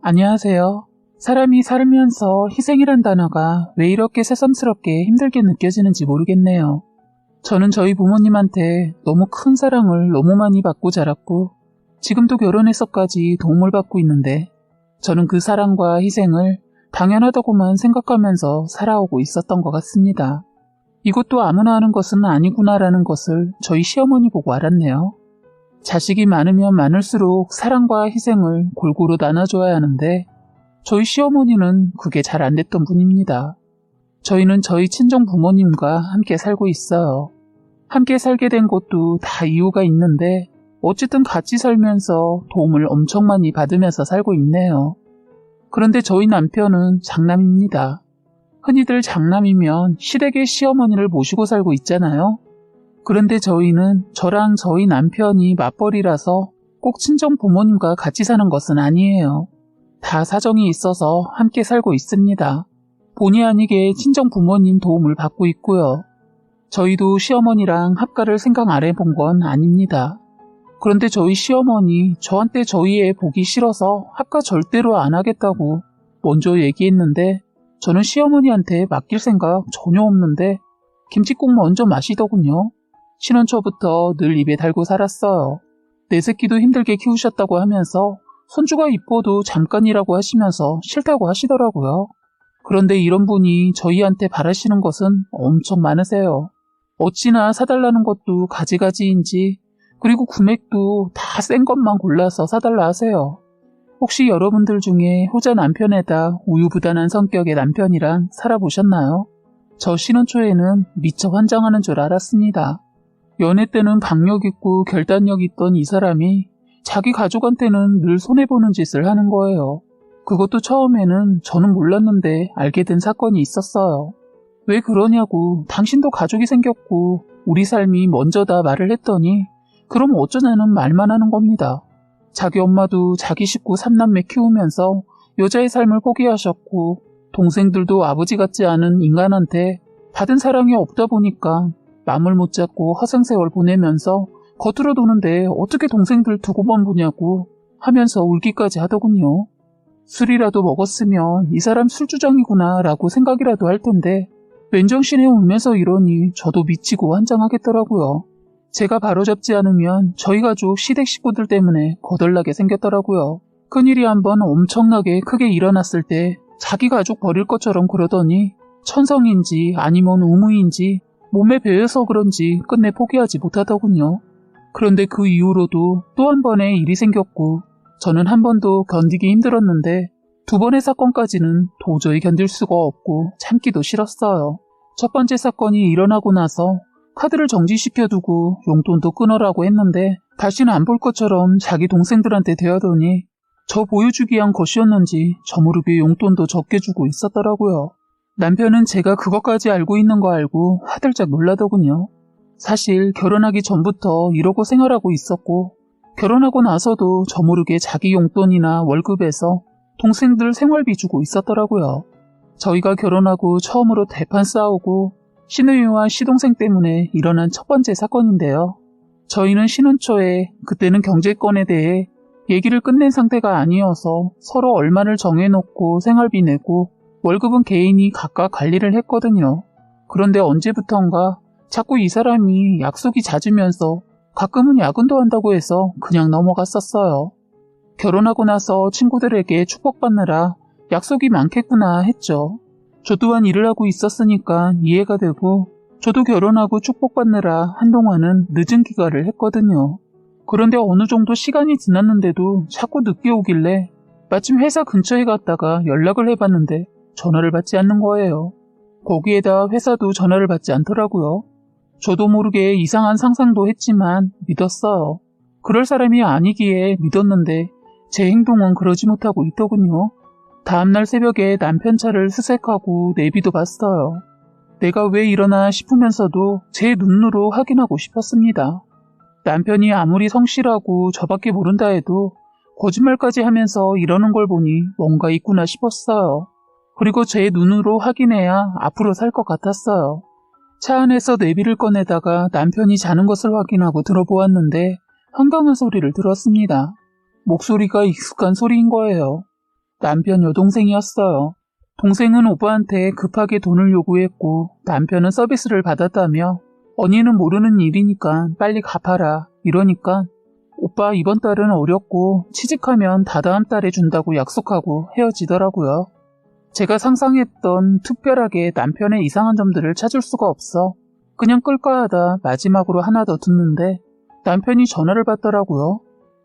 안녕하세요. 사람이 살면서 희생이란 단어가 왜 이렇게 새삼스럽게 힘들게 느껴지는지 모르겠네요. 저는 저희 부모님한테 너무 큰 사랑을 너무 많이 받고 자랐고 지금도 결혼해서까지 도움을 받고 있는데 저는 그 사랑과 희생을 당연하다고만 생각하면서 살아오고 있었던 것 같습니다. 이것도 아무나 하는 것은 아니구나라는 것을 저희 시어머니 보고 알았네요. 자식이 많으면 많을수록 사랑과 희생을 골고루 나눠줘야 하는데 저희 시어머니는 그게 잘 안 됐던 분입니다. 저희는 저희 친정 부모님과 함께 살고 있어요. 함께 살게 된 것도 다 이유가 있는데 어쨌든 같이 살면서 도움을 엄청 많이 받으면서 살고 있네요. 그런데 저희 남편은 장남입니다. 흔히들 장남이면 시댁의 시어머니를 모시고 살고 있잖아요. 그런데 저희는 저랑 저희 남편이 맞벌이라서 꼭 친정 부모님과 같이 사는 것은 아니에요. 다 사정이 있어서 함께 살고 있습니다. 본의 아니게 친정 부모님 도움을 받고 있고요. 저희도 시어머니랑 합가를 생각 안 해본 건 아닙니다. 그런데 저희 시어머니 저한테 저희 애 보기 싫어서 합가 절대로 안 하겠다고 먼저 얘기했는데 저는 시어머니한테 맡길 생각 전혀 없는데 김치국 먼저 마시더군요. 신혼 초부터 늘 입에 달고 살았어요. 내 새끼도 힘들게 키우셨다고 하면서 손주가 이뻐도 잠깐이라고 하시면서 싫다고 하시더라고요. 그런데 이런 분이 저희한테 바라시는 것은 엄청 많으세요. 어찌나 사달라는 것도 가지가지인지 그리고 금액도 다 센 것만 골라서 사달라 하세요. 혹시 여러분들 중에 효자 남편에다 우유부단한 성격의 남편이랑 살아보셨나요? 저 신혼 초에는 미처 환장하는 줄 알았습니다. 연애 때는 박력 있고 결단력 있던 이 사람이 자기 가족한테는 늘 손해보는 짓을 하는 거예요. 그것도 처음에는 저는 몰랐는데 알게 된 사건이 있었어요. 왜 그러냐고 당신도 가족이 생겼고 우리 삶이 먼저다 말을 했더니 그럼 어쩌냐는 말만 하는 겁니다. 자기 엄마도 자기 식구 3남매 키우면서 여자의 삶을 포기하셨고 동생들도 아버지 같지 않은 인간한테 받은 사랑이 없다 보니까 마음을 못 잡고 허생세월 보내면서 겉으로 도는데 어떻게 동생들 두고만 보냐고 하면서 울기까지 하더군요. 술이라도 먹었으면 이 사람 술주정이구나 라고 생각이라도 할 텐데 맨정신에 울면서 이러니 저도 미치고 환장하겠더라고요. 제가 바로잡지 않으면 저희 가족 시댁 식구들 때문에 거덜나게 생겼더라고요. 큰일이 한번 엄청나게 크게 일어났을 때 자기 가족 버릴 것처럼 그러더니 천성인지 아니면 우무인지 몸에 배어서 그런지 끝내 포기하지 못하더군요. 그런데 그 이후로도 또 한 번의 일이 생겼고 저는 한 번도 견디기 힘들었는데 두 번의 사건까지는 도저히 견딜 수가 없고 참기도 싫었어요. 첫 번째 사건이 일어나고 나서 카드를 정지시켜두고 용돈도 끊어라고 했는데 다시는 안 볼 것처럼 자기 동생들한테 대하더니 저 보여주기 위한 것이었는지 저 모르게 용돈도 적게 주고 있었더라고요. 남편은 제가 그것까지 알고 있는 거 알고 화들짝 놀라더군요. 사실 결혼하기 전부터 이러고 생활하고 있었고 결혼하고 나서도 저 모르게 자기 용돈이나 월급에서 동생들 생활비 주고 있었더라고요. 저희가 결혼하고 처음으로 대판 싸우고 시누이와 시동생 때문에 일어난 첫 번째 사건인데요. 저희는 신혼 초에 그때는 경제권에 대해 얘기를 끝낸 상태가 아니어서 서로 얼마를 정해놓고 생활비 내고 월급은 개인이 각각 관리를 했거든요. 그런데 언제부턴가 자꾸 이 사람이 약속이 잦으면서 가끔은 야근도 한다고 해서 그냥 넘어갔었어요. 결혼하고 나서 친구들에게 축복받느라 약속이 많겠구나 했죠. 저 또한 일을 하고 있었으니까 이해가 되고 저도 결혼하고 축복받느라 한동안은 늦은 귀가를 했거든요. 그런데 어느 정도 시간이 지났는데도 자꾸 늦게 오길래 마침 회사 근처에 갔다가 연락을 해봤는데 전화를 받지 않는 거예요. 거기에다 회사도 전화를 받지 않더라고요. 저도 모르게 이상한 상상도 했지만 믿었어요. 그럴 사람이 아니기에 믿었는데 제 행동은 그러지 못하고 있더군요. 다음날 새벽에 남편 차를 수색하고 내비도 봤어요. 내가 왜 이러나 싶으면서도 제 눈으로 확인하고 싶었습니다. 남편이 아무리 성실하고 저밖에 모른다 해도 거짓말까지 하면서 이러는 걸 보니 뭔가 있구나 싶었어요. 그리고 제 눈으로 확인해야 앞으로 살 것 같았어요. 차 안에서 내비를 꺼내다가 남편이 자는 것을 확인하고 들어보았는데 한강한 소리를 들었습니다. 목소리가 익숙한 소리인 거예요. 남편 여동생이었어요. 동생은 오빠한테 급하게 돈을 요구했고 남편은 서비스를 받았다며 언니는 모르는 일이니까 빨리 갚아라 이러니까 오빠 이번 달은 어렵고 취직하면 다다음 달에 준다고 약속하고 헤어지더라고요. 제가 상상했던 특별하게 남편의 이상한 점들을 찾을 수가 없어 그냥 끌까 하다 마지막으로 하나 더 듣는데 남편이 전화를 받더라고요.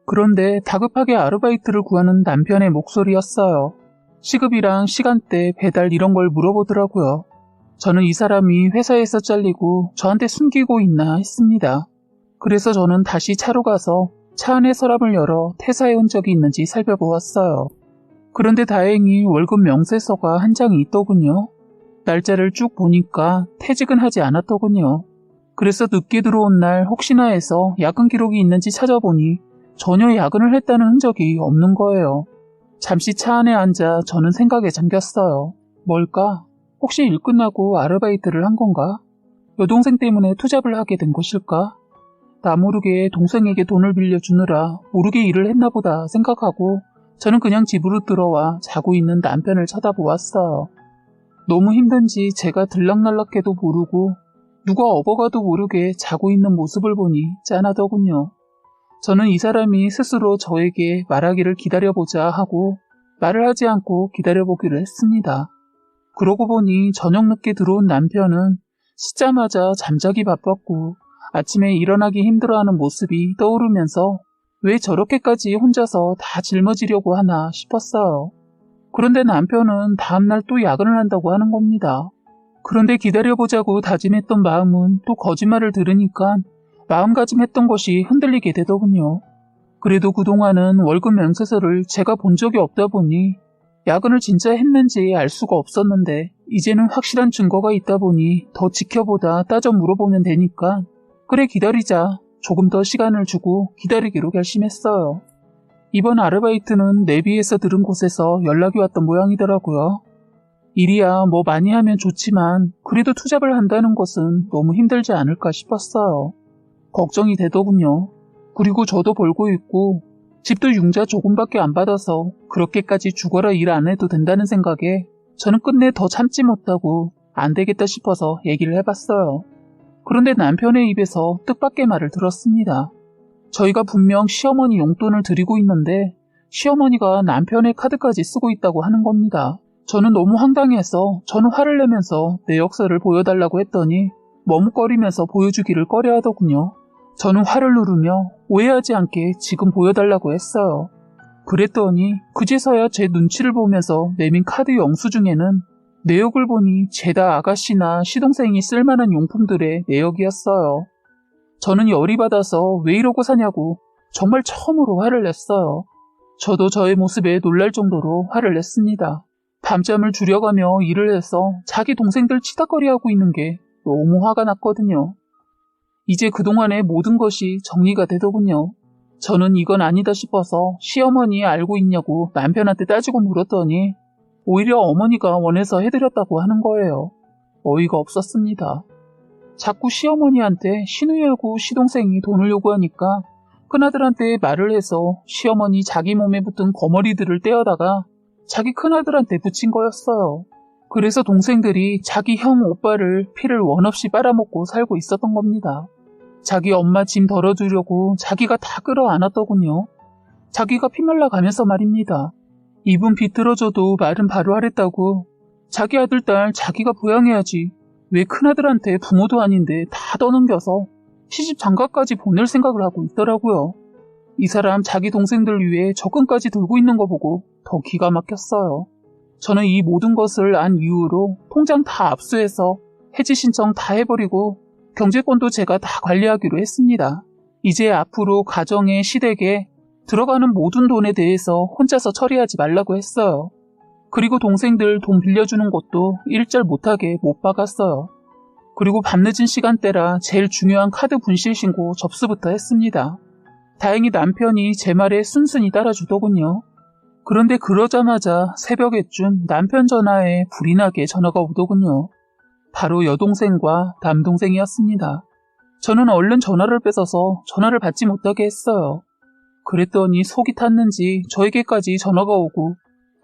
그런데 다급하게 아르바이트를 구하는 남편의 목소리였어요. 시급이랑 시간대, 배달 이런 걸 물어보더라고요. 저는 이 사람이 회사에서 잘리고 저한테 숨기고 있나 했습니다. 그래서 저는 다시 차로 가서 차 안에 서랍을 열어 퇴사해 온 적이 있는지 살펴보았어요. 그런데 다행히 월급 명세서가 한 장이 있더군요. 날짜를 쭉 보니까 퇴직은 하지 않았더군요. 그래서 늦게 들어온 날 혹시나 해서 야근 기록이 있는지 찾아보니 전혀 야근을 했다는 흔적이 없는 거예요. 잠시 차 안에 앉아 저는 생각에 잠겼어요. 뭘까? 혹시 일 끝나고 아르바이트를 한 건가? 여동생 때문에 투잡을 하게 된 것일까? 나 모르게 동생에게 돈을 빌려주느라 모르게 일을 했나 보다 생각하고 저는 그냥 집으로 들어와 자고 있는 남편을 쳐다보았어요. 너무 힘든지 제가 들락날락해도 모르고 누가 업어가도 모르게 자고 있는 모습을 보니 짠하더군요. 저는 이 사람이 스스로 저에게 말하기를 기다려보자 하고 말을 하지 않고 기다려보기로 했습니다. 그러고 보니 저녁 늦게 들어온 남편은 씻자마자 잠자기 바빴고 아침에 일어나기 힘들어하는 모습이 떠오르면서 왜 저렇게까지 혼자서 다 짊어지려고 하나 싶었어요. 그런데 남편은 다음날 또 야근을 한다고 하는 겁니다. 그런데 기다려보자고 다짐했던 마음은 또 거짓말을 들으니까 마음가짐했던 것이 흔들리게 되더군요. 그래도 그동안은 월급 명세서를 제가 본 적이 없다 보니 야근을 진짜 했는지 알 수가 없었는데 이제는 확실한 증거가 있다 보니 더 지켜보다 따져 물어보면 되니까 그래 기다리자 조금 더 시간을 주고 기다리기로 결심했어요. 이번 아르바이트는 내비에서 들은 곳에서 연락이 왔던 모양이더라고요. 일이야 뭐 많이 하면 좋지만 그래도 투잡을 한다는 것은 너무 힘들지 않을까 싶었어요. 걱정이 되더군요. 그리고 저도 벌고 있고 집도 융자 조금밖에 안 받아서 그렇게까지 죽어라 일 안 해도 된다는 생각에 저는 끝내 더 참지 못하고 안 되겠다 싶어서 얘기를 해봤어요. 그런데 남편의 입에서 뜻밖의 말을 들었습니다. 저희가 분명 시어머니 용돈을 드리고 있는데 시어머니가 남편의 카드까지 쓰고 있다고 하는 겁니다. 저는 너무 황당해서 저는 화를 내면서 내역서를 보여달라고 했더니 머뭇거리면서 보여주기를 꺼려하더군요. 저는 화를 누르며 오해하지 않게 지금 보여달라고 했어요. 그랬더니 그제서야 제 눈치를 보면서 내민 카드 영수증에는 내역을 보니 제다 아가씨나 시동생이 쓸만한 용품들의 내역이었어요. 저는 열이 받아서 왜 이러고 사냐고 정말 처음으로 화를 냈어요. 저도 저의 모습에 놀랄 정도로 화를 냈습니다. 밤잠을 줄여가며 일을 해서 자기 동생들 치닥거리하고 있는 게 너무 화가 났거든요. 이제 그동안의 모든 것이 정리가 되더군요. 저는 이건 아니다 싶어서 시어머니 알고 있냐고 남편한테 따지고 물었더니 오히려 어머니가 원해서 해드렸다고 하는 거예요. 어이가 없었습니다. 자꾸 시어머니한테 시누이하고 시동생이 돈을 요구하니까 큰아들한테 말을 해서 시어머니 자기 몸에 붙은 거머리들을 떼어다가 자기 큰아들한테 붙인 거였어요. 그래서 동생들이 자기 형 오빠를 피를 원없이 빨아먹고 살고 있었던 겁니다. 자기 엄마 짐 덜어주려고 자기가 다 끌어안았더군요. 자기가 피말라 가면서 말입니다. 입은 비틀어져도 말은 바로 하랬다고. 자기 아들 딸 자기가 부양해야지. 왜 큰아들한테 부모도 아닌데 다 떠넘겨서 시집 장가까지 보낼 생각을 하고 있더라고요. 이 사람 자기 동생들 위해 적금까지 들고 있는 거 보고 더 기가 막혔어요. 저는 이 모든 것을 안 이후로 통장 다 압수해서 해지 신청 다 해버리고 경제권도 제가 다 관리하기로 했습니다. 이제 앞으로 가정의 시댁에 들어가는 모든 돈에 대해서 혼자서 처리하지 말라고 했어요. 그리고 동생들 돈 빌려주는 것도 일절 못하게 못 박았어요. 그리고 밤늦은 시간대라 제일 중요한 카드 분실 신고 접수부터 했습니다. 다행히 남편이 제 말에 순순히 따라주더군요. 그런데 그러자마자 새벽에쯤 남편 전화에 불이 나게 전화가 오더군요. 바로 여동생과 남동생이었습니다. 저는 얼른 전화를 뺏어서 전화를 받지 못하게 했어요. 그랬더니 속이 탔는지 저에게까지 전화가 오고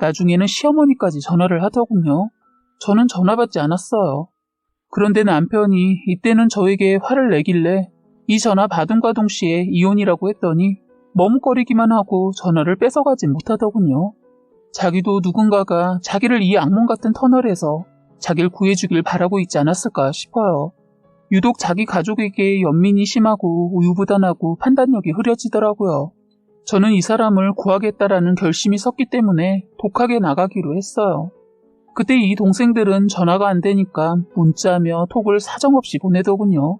나중에는 시어머니까지 전화를 하더군요. 저는 전화 받지 않았어요. 그런데 남편이 이때는 저에게 화를 내길래 이 전화 받음과 동시에 이혼이라고 했더니 머뭇거리기만 하고 전화를 뺏어가지 못하더군요. 자기도 누군가가 자기를 이 악몽 같은 터널에서 자기를 구해주길 바라고 있지 않았을까 싶어요. 유독 자기 가족에게 연민이 심하고 우유부단하고 판단력이 흐려지더라고요. 저는 이 사람을 구하겠다라는 결심이 섰기 때문에 독하게 나가기로 했어요. 그때 이 동생들은 전화가 안 되니까 문자며 톡을 사정없이 보내더군요.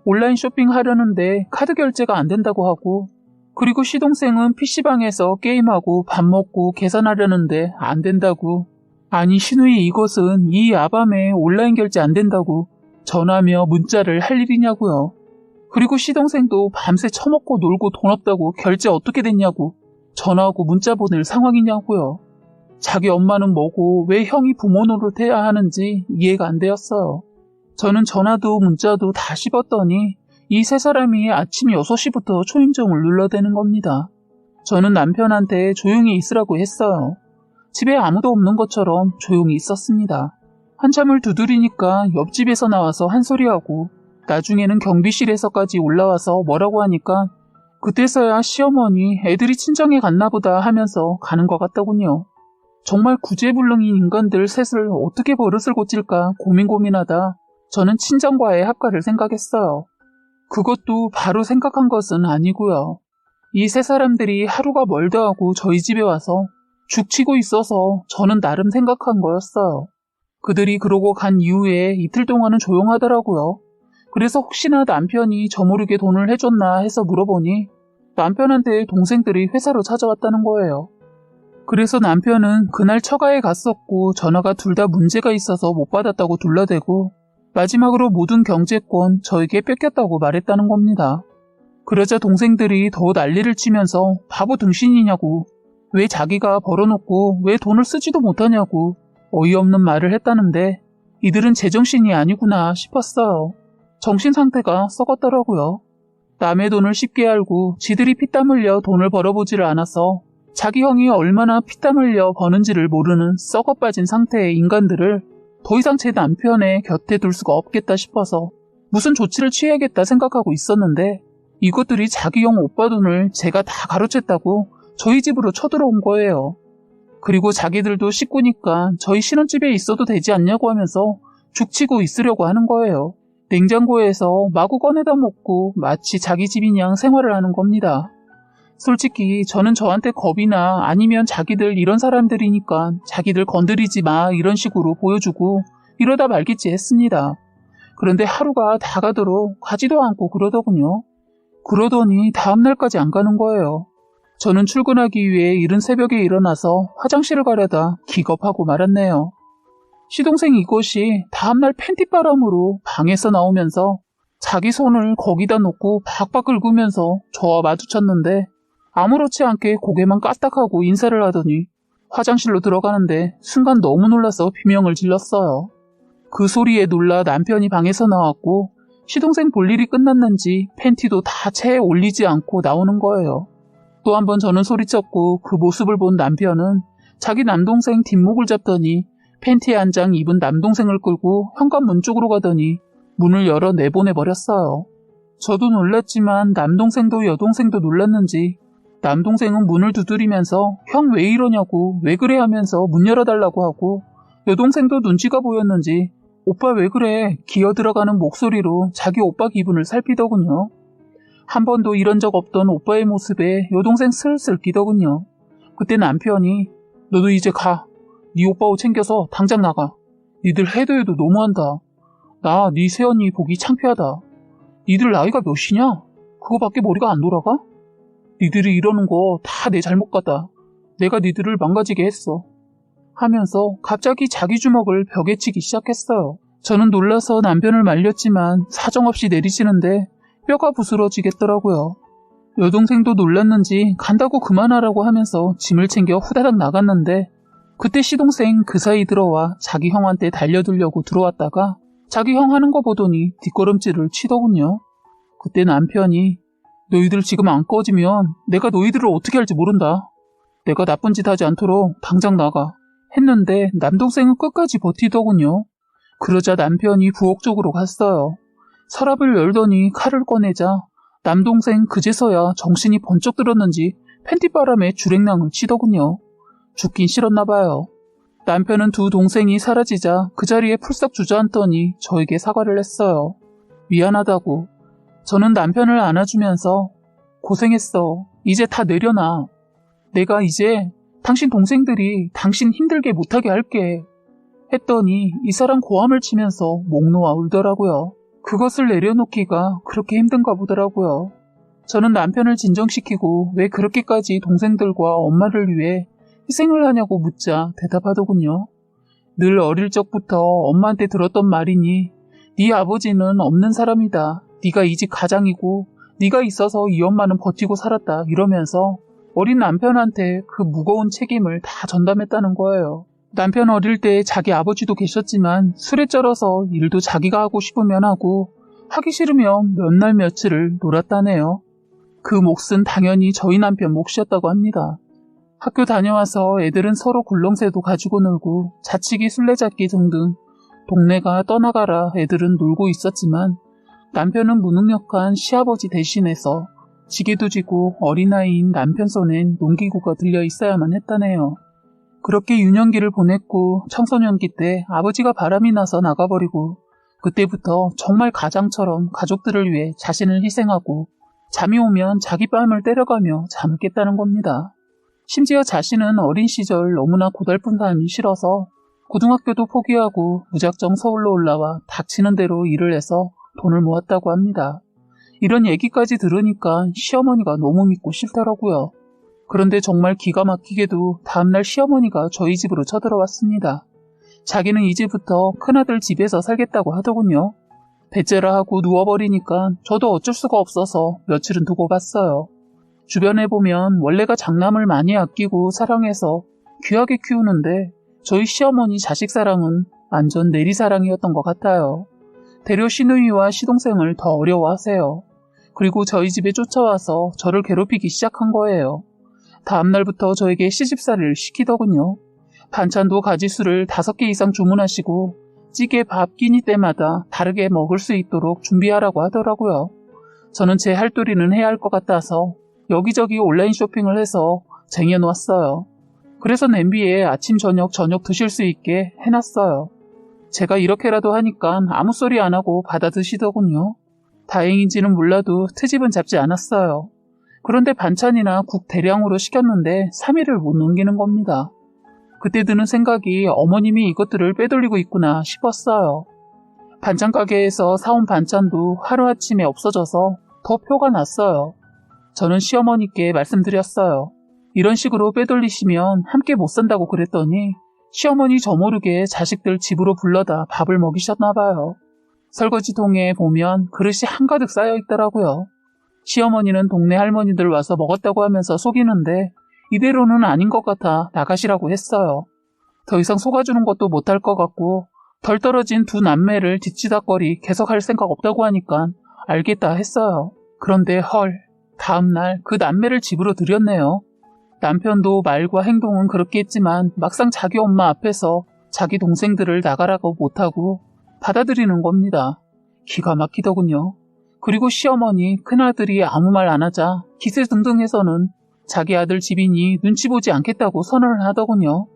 온라인 쇼핑하려는데 카드 결제가 안 된다고 하고, 그리고 시동생은 PC방에서 게임하고 밥 먹고 계산하려는데 안 된다고, 아니 신우이 이것은 이 야밤에 온라인 결제 안 된다고 전화며 문자를 할 일이냐고요. 그리고 시동생도 밤새 처먹고 놀고 돈 없다고 결제 어떻게 됐냐고 전화하고 문자 보낼 상황이냐고요. 자기 엄마는 뭐고 왜 형이 부모 노릇해야 하는지 이해가 안 되었어요. 저는 전화도 문자도 다 씹었더니 이 세 사람이 아침 6시부터 초인종을 눌러대는 겁니다. 저는 남편한테 조용히 있으라고 했어요. 집에 아무도 없는 것처럼 조용히 있었습니다. 한참을 두드리니까 옆집에서 나와서 한 소리하고 나중에는 경비실에서까지 올라와서 뭐라고 하니까 그때서야 시어머니 애들이 친정에 갔나 보다 하면서 가는 것 같더군요. 정말 구제불능인 인간들 셋을 어떻게 버릇을 고칠까 고민하다 저는 친정과의 합가를 생각했어요. 그것도 바로 생각한 것은 아니고요. 이 세 사람들이 하루가 멀다 하고 저희 집에 와서 죽치고 있어서 저는 나름 생각한 거였어요. 그들이 그러고 간 이후에 이틀 동안은 조용하더라고요. 그래서 혹시나 남편이 저 모르게 돈을 해줬나 해서 물어보니 남편한테 동생들이 회사로 찾아왔다는 거예요. 그래서 남편은 그날 처가에 갔었고 전화가 둘 다 문제가 있어서 못 받았다고 둘러대고 마지막으로 모든 경제권 저에게 뺏겼다고 말했다는 겁니다. 그러자 동생들이 더 난리를 치면서 바보 등신이냐고, 왜 자기가 벌어놓고 왜 돈을 쓰지도 못하냐고 어이없는 말을 했다는데 이들은 제정신이 아니구나 싶었어요. 정신 상태가 썩었더라고요. 남의 돈을 쉽게 알고 지들이 피땀 흘려 돈을 벌어보지를 않아서 자기 형이 얼마나 피땀 흘려 버는지를 모르는 썩어빠진 상태의 인간들을 더 이상 제 남편의 곁에 둘 수가 없겠다 싶어서 무슨 조치를 취해야겠다 생각하고 있었는데 이것들이 자기 형 오빠 돈을 제가 다 가로챘다고 저희 집으로 쳐들어온 거예요. 그리고 자기들도 식구니까 저희 신혼집에 있어도 되지 않냐고 하면서 죽치고 있으려고 하는 거예요. 냉장고에서 마구 꺼내다 먹고 마치 자기 집이냥 생활을 하는 겁니다. 솔직히 저는 저한테 겁이나 아니면 자기들 이런 사람들이니까 자기들 건드리지 마 이런 식으로 보여주고 이러다 말겠지 했습니다. 그런데 하루가 다 가도록 가지도 않고 그러더군요. 그러더니 다음날까지 안 가는 거예요. 저는 출근하기 위해 이른 새벽에 일어나서 화장실을 가려다 기겁하고 말았네요. 시동생 이것이 다음날 팬티바람으로 방에서 나오면서 자기 손을 거기다 놓고 박박 긁으면서 저와 마주쳤는데 아무렇지 않게 고개만 까딱하고 인사를 하더니 화장실로 들어가는데 순간 너무 놀라서 비명을 질렀어요. 그 소리에 놀라 남편이 방에서 나왔고 시동생 볼 일이 끝났는지 팬티도 다 채에 올리지 않고 나오는 거예요. 또 한 번 저는 소리쳤고 그 모습을 본 남편은 자기 남동생 뒷목을 잡더니 팬티에 한 장 입은 남동생을 끌고 현관문 쪽으로 가더니 문을 열어 내보내버렸어요. 저도 놀랐지만 남동생도 여동생도 놀랐는지 남동생은 문을 두드리면서 형 왜 이러냐고 왜 그래 하면서 문 열어달라고 하고 여동생도 눈치가 보였는지 오빠 왜 그래 기어 들어가는 목소리로 자기 오빠 기분을 살피더군요. 한 번도 이런 적 없던 오빠의 모습에 여동생 슬슬 기더군요. 그때 남편이 너도 이제 가. 네 오빠 옷 챙겨서 당장 나가. 니들 해도 너무한다. 나 네 새언니 보기 창피하다. 니들 나이가 몇이냐? 그거밖에 머리가 안 돌아가? 니들이 이러는 거 다 내 잘못 같다. 내가 니들을 망가지게 했어. 하면서 갑자기 자기 주먹을 벽에 치기 시작했어요. 저는 놀라서 남편을 말렸지만 사정없이 내리시는데 뼈가 부스러지겠더라고요. 여동생도 놀랐는지 간다고 그만하라고 하면서 짐을 챙겨 후다닥 나갔는데 그때 시동생 그 사이 들어와 자기 형한테 달려들려고 들어왔다가 자기 형 하는 거 보더니 뒷걸음질을 치더군요. 그때 남편이 너희들 지금 안 꺼지면 내가 너희들을 어떻게 할지 모른다. 내가 나쁜 짓 하지 않도록 당장 나가 했는데 남동생은 끝까지 버티더군요. 그러자 남편이 부엌 쪽으로 갔어요. 서랍을 열더니 칼을 꺼내자 남동생 그제서야 정신이 번쩍 들었는지 팬티바람에 주랭랑을 치더군요. 죽긴 싫었나 봐요. 남편은 두 동생이 사라지자 그 자리에 풀썩 주저앉더니 저에게 사과를 했어요. 미안하다고. 저는 남편을 안아주면서 고생했어. 이제 다 내려놔. 내가 이제 당신 동생들이 당신 힘들게 못하게 할게. 했더니 이 사람 고함을 치면서 목 놓아 울더라고요. 그것을 내려놓기가 그렇게 힘든가 보더라고요. 저는 남편을 진정시키고 왜 그렇게까지 동생들과 엄마를 위해 희생을 하냐고 묻자 대답하더군요. 늘 어릴 적부터 엄마한테 들었던 말이니 네 아버지는 없는 사람이다. 네가 이 집 가장이고 네가 있어서 이 엄마는 버티고 살았다 이러면서 어린 남편한테 그 무거운 책임을 다 전담했다는 거예요. 남편 어릴 때 자기 아버지도 계셨지만 술에 쩔어서 일도 자기가 하고 싶으면 하고 하기 싫으면 몇 날 며칠을 놀았다네요. 그 몫은 당연히 저희 남편 몫이었다고 합니다. 학교 다녀와서 애들은 서로 굴렁쇠도 가지고 놀고 자치기 술래잡기 등등 동네가 떠나가라 애들은 놀고 있었지만 남편은 무능력한 시아버지 대신해서 지게도 지고 어린아이인 남편 손엔 농기구가 들려 있어야만 했다네요. 그렇게 유년기를 보냈고 청소년기 때 아버지가 바람이 나서 나가버리고 그때부터 정말 가장처럼 가족들을 위해 자신을 희생하고 잠이 오면 자기 뺨을 때려가며 잠을 깼다는 겁니다. 심지어 자신은 어린 시절 너무나 고달픈 삶이 싫어서 고등학교도 포기하고 무작정 서울로 올라와 닥치는 대로 일을 해서 돈을 모았다고 합니다. 이런 얘기까지 들으니까 시어머니가 너무 믿고 싫더라고요. 그런데 정말 기가 막히게도 다음날 시어머니가 저희 집으로 쳐들어왔습니다. 자기는 이제부터 큰아들 집에서 살겠다고 하더군요. 배째라 하고 누워버리니까 저도 어쩔 수가 없어서 며칠은 두고 봤어요. 주변에 보면 원래가 장남을 많이 아끼고 사랑해서 귀하게 키우는데 저희 시어머니 자식 사랑은 완전 내리사랑이었던 것 같아요. 대려 시누이와 시동생을 더 어려워하세요. 그리고 저희 집에 쫓아와서 저를 괴롭히기 시작한 거예요. 다음날부터 저에게 시집살이를 시키더군요. 반찬도 가지수를 5개 이상 주문하시고 찌개, 밥, 끼니 때마다 다르게 먹을 수 있도록 준비하라고 하더라고요. 저는 제 할도리는 해야 할 것 같아서 여기저기 온라인 쇼핑을 해서 쟁여놓았어요. 그래서 냄비에 아침, 저녁 드실 수 있게 해놨어요. 제가 이렇게라도 하니까 아무 소리 안 하고 받아 드시더군요. 다행인지는 몰라도 트집은 잡지 않았어요. 그런데 반찬이나 국 대량으로 시켰는데 3일을 못 넘기는 겁니다. 그때 드는 생각이 어머님이 이것들을 빼돌리고 있구나 싶었어요. 반찬 가게에서 사온 반찬도 하루아침에 없어져서 더 표가 났어요. 저는 시어머니께 말씀드렸어요. 이런 식으로 빼돌리시면 함께 못 산다고 그랬더니 시어머니 저 모르게 자식들 집으로 불러다 밥을 먹이셨나 봐요. 설거지통에 보면 그릇이 한가득 쌓여 있더라고요. 시어머니는 동네 할머니들 와서 먹었다고 하면서 속이는데 이대로는 아닌 것 같아 나가시라고 했어요. 더 이상 속아주는 것도 못할 것 같고 덜 떨어진 두 남매를 뒤치다거리 계속 할 생각 없다고 하니까 알겠다 했어요. 그런데 다음날 그 남매를 집으로 들였네요. 남편도 말과 행동은 그렇게 했지만 막상 자기 엄마 앞에서 자기 동생들을 나가라고 못하고 받아들이는 겁니다. 기가 막히더군요. 그리고 시어머니, 큰아들이 아무 말 안 하자 기세등등해서는 자기 아들 집이니 눈치 보지 않겠다고 선언을 하더군요.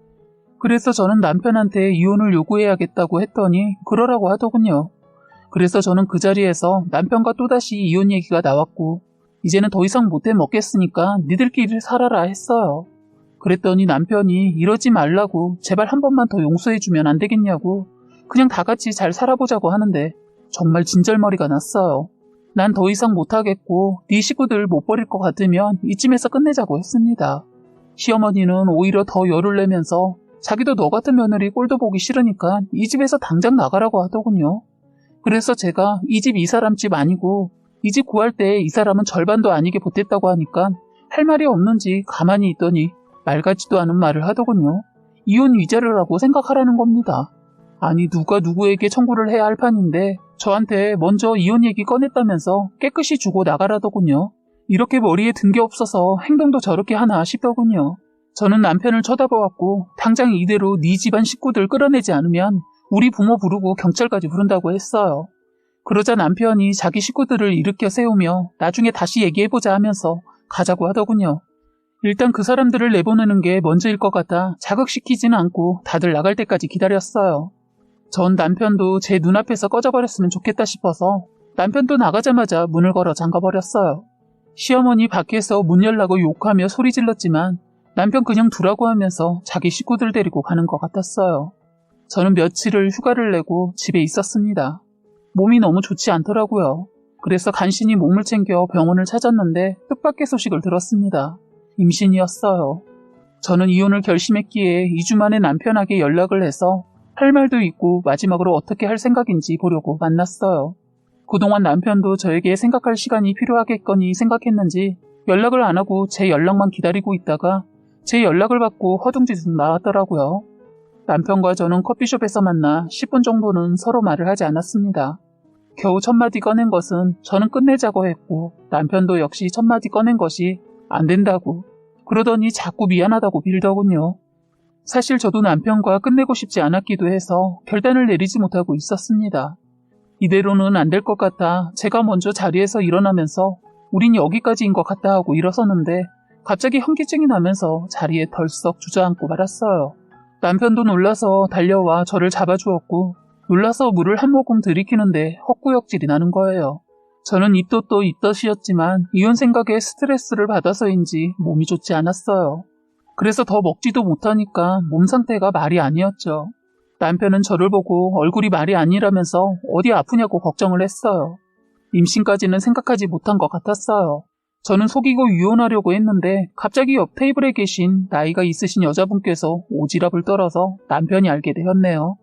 그래서 저는 남편한테 이혼을 요구해야겠다고 했더니 그러라고 하더군요. 그래서 저는 그 자리에서 남편과 또다시 이혼 얘기가 나왔고 이제는 더 이상 못해 먹겠으니까 니들끼리 살아라 했어요. 그랬더니 남편이 이러지 말라고 제발 한 번만 더 용서해주면 안 되겠냐고 그냥 다 같이 잘 살아보자고 하는데 정말 진절머리가 났어요. 난 더 이상 못하겠고 네 식구들 못 버릴 것 같으면 이쯤에서 끝내자고 했습니다. 시어머니는 오히려 더 열을 내면서 자기도 너 같은 며느리 꼴도 보기 싫으니까 이 집에서 당장 나가라고 하더군요. 그래서 제가 이 집 이 사람 집 아니고 이 집 구할 때 이 사람은 절반도 아니게 보탰다고 하니까 할 말이 없는지 가만히 있더니 말 같지도 않은 말을 하더군요. 이혼 위자료를 하고 생각하라는 겁니다. 아니 누가 누구에게 청구를 해야 할 판인데 저한테 먼저 이혼 얘기 꺼냈다면서 깨끗이 주고 나가라더군요. 이렇게 머리에 든 게 없어서 행동도 저렇게 하나 싶더군요. 저는 남편을 쳐다보았고 당장 이대로 네 집안 식구들 끌어내지 않으면 우리 부모 부르고 경찰까지 부른다고 했어요. 그러자 남편이 자기 식구들을 일으켜 세우며 나중에 다시 얘기해보자 하면서 가자고 하더군요. 일단 그 사람들을 내보내는 게 먼저일 것 같아 자극시키지는 않고 다들 나갈 때까지 기다렸어요. 전 남편도 제 눈앞에서 꺼져버렸으면 좋겠다 싶어서 남편도 나가자마자 문을 걸어 잠가버렸어요. 시어머니 밖에서 문 열라고 욕하며 소리 질렀지만 남편 그냥 두라고 하면서 자기 식구들 데리고 가는 것 같았어요. 저는 며칠을 휴가를 내고 집에 있었습니다. 몸이 너무 좋지 않더라고요. 그래서 간신히 몸을 챙겨 병원을 찾았는데 뜻밖의 소식을 들었습니다. 임신이었어요. 저는 이혼을 결심했기에 2주 만에 남편에게 연락을 해서 할 말도 있고 마지막으로 어떻게 할 생각인지 보려고 만났어요. 그동안 남편도 저에게 생각할 시간이 필요하겠거니 생각했는지 연락을 안 하고 제 연락만 기다리고 있다가 제 연락을 받고 허둥지둥 나왔더라고요. 남편과 저는 커피숍에서 만나 10분 정도는 서로 말을 하지 않았습니다. 겨우 첫 마디 꺼낸 것은 저는 끝내자고 했고 남편도 역시 첫 마디 꺼낸 것이 안 된다고 그러더니 자꾸 미안하다고 빌더군요. 사실 저도 남편과 끝내고 싶지 않았기도 해서 결단을 내리지 못하고 있었습니다. 이대로는 안 될 것 같아 제가 먼저 자리에서 일어나면서 우린 여기까지인 것 같다 하고 일어섰는데 갑자기 현기증이 나면서 자리에 덜썩 주저앉고 말았어요. 남편도 놀라서 달려와 저를 잡아주었고 놀라서 물을 한 모금 들이키는데 헛구역질이 나는 거예요. 저는 입도 또 입덧이었지만 이혼 생각에 스트레스를 받아서인지 몸이 좋지 않았어요. 그래서 더 먹지도 못하니까 몸 상태가 말이 아니었죠. 남편은 저를 보고 얼굴이 말이 아니라면서 어디 아프냐고 걱정을 했어요. 임신까지는 생각하지 못한 것 같았어요. 저는 속이고 이혼하려고 했는데 갑자기 옆 테이블에 계신 나이가 있으신 여자분께서 오지랖을 떨어서 남편이 알게 되었네요.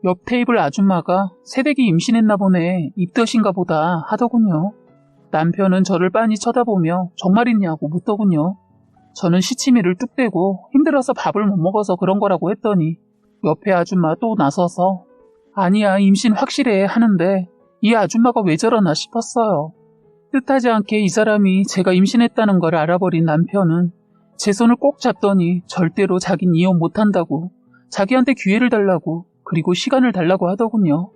옆 테이블 아줌마가 새댁이 임신했나 보네, 입덧인가 보다 하더군요. 남편은 저를 빤히 쳐다보며 정말이냐고 묻더군요. 저는 시치미를 뚝 떼고 힘들어서 밥을 못 먹어서 그런 거라고 했더니 옆에 아줌마 또 나서서 아니야 임신 확실해 하는데 이 아줌마가 왜 저러나 싶었어요. 뜻하지 않게 이 사람이 제가 임신했다는 걸 알아버린 남편은 제 손을 꼭 잡더니 절대로 자긴 이혼 못한다고 자기한테 기회를 달라고 그리고 시간을 달라고 하더군요.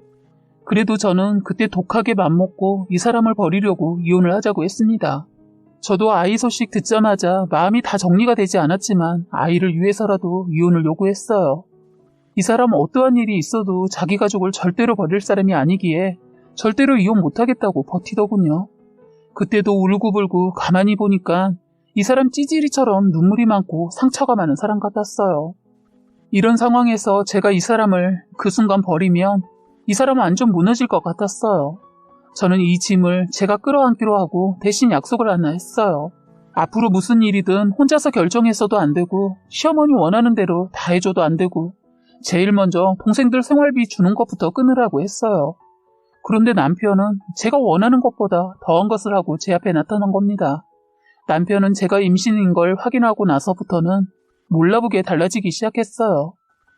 그래도 저는 그때 독하게 맘먹고 이 사람을 버리려고 이혼을 하자고 했습니다. 저도 아이 소식 듣자마자 마음이 다 정리가 되지 않았지만 아이를 위해서라도 이혼을 요구했어요. 이 사람은 어떠한 일이 있어도 자기 가족을 절대로 버릴 사람이 아니기에 절대로 이혼 못하겠다고 버티더군요. 그때도 울고불고 가만히 보니까 이 사람 찌질이처럼 눈물이 많고 상처가 많은 사람 같았어요. 이런 상황에서 제가 이 사람을 그 순간 버리면 이 사람은 완전 무너질 것 같았어요. 저는 이 짐을 제가 끌어안기로 하고 대신 약속을 하나 했어요. 앞으로 무슨 일이든 혼자서 결정했어도 안 되고 시어머니 원하는 대로 다 해줘도 안 되고 제일 먼저 동생들 생활비 주는 것부터 끊으라고 했어요. 그런데 남편은 제가 원하는 것보다 더한 것을 하고 제 앞에 나타난 겁니다. 남편은 제가 임신인 걸 확인하고 나서부터는 몰라보게 달라지기 시작했어요.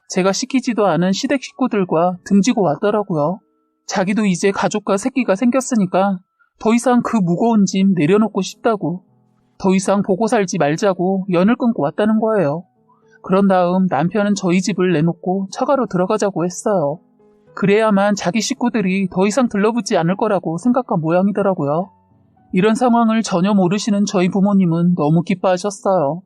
제가 시키지도 않은 시댁 식구들과 등지고 왔더라고요. 자기도 이제 가족과 새끼가 생겼으니까 더 이상 그 무거운 짐 내려놓고 싶다고, 더 이상 보고 살지 말자고 연을 끊고 왔다는 거예요. 그런 다음 남편은 저희 집을 내놓고 처가로 들어가자고 했어요. 그래야만 자기 식구들이 더 이상 들러붙지 않을 거라고 생각한 모양이더라고요. 이런 상황을 전혀 모르시는 저희 부모님은 너무 기뻐하셨어요.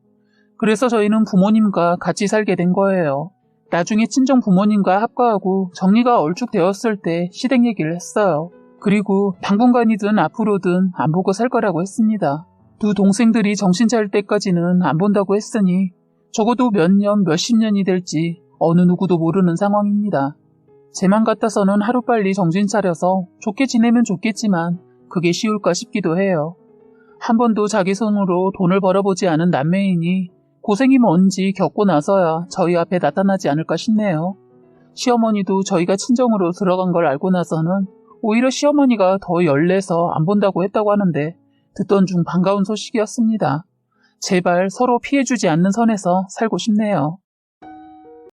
그래서 저희는 부모님과 같이 살게 된 거예요. 나중에 친정 부모님과 합가하고 정리가 얼쭉되었을 때 시댁 얘기를 했어요. 그리고 당분간이든 앞으로든 안 보고 살 거라고 했습니다. 두 동생들이 정신 차릴 때까지는 안 본다고 했으니 적어도 몇 년, 몇십 년이 될지 어느 누구도 모르는 상황입니다. 제 맘 같아서는 하루빨리 정신 차려서 좋게 지내면 좋겠지만 그게 쉬울까 싶기도 해요. 한 번도 자기 손으로 돈을 벌어보지 않은 남매이니 고생이 뭔지 겪고 나서야 저희 앞에 나타나지 않을까 싶네요. 시어머니도 저희가 친정으로 들어간 걸 알고 나서는 오히려 시어머니가 더 열내서 안 본다고 했다고 하는데 듣던 중 반가운 소식이었습니다. 제발 서로 피해주지 않는 선에서 살고 싶네요.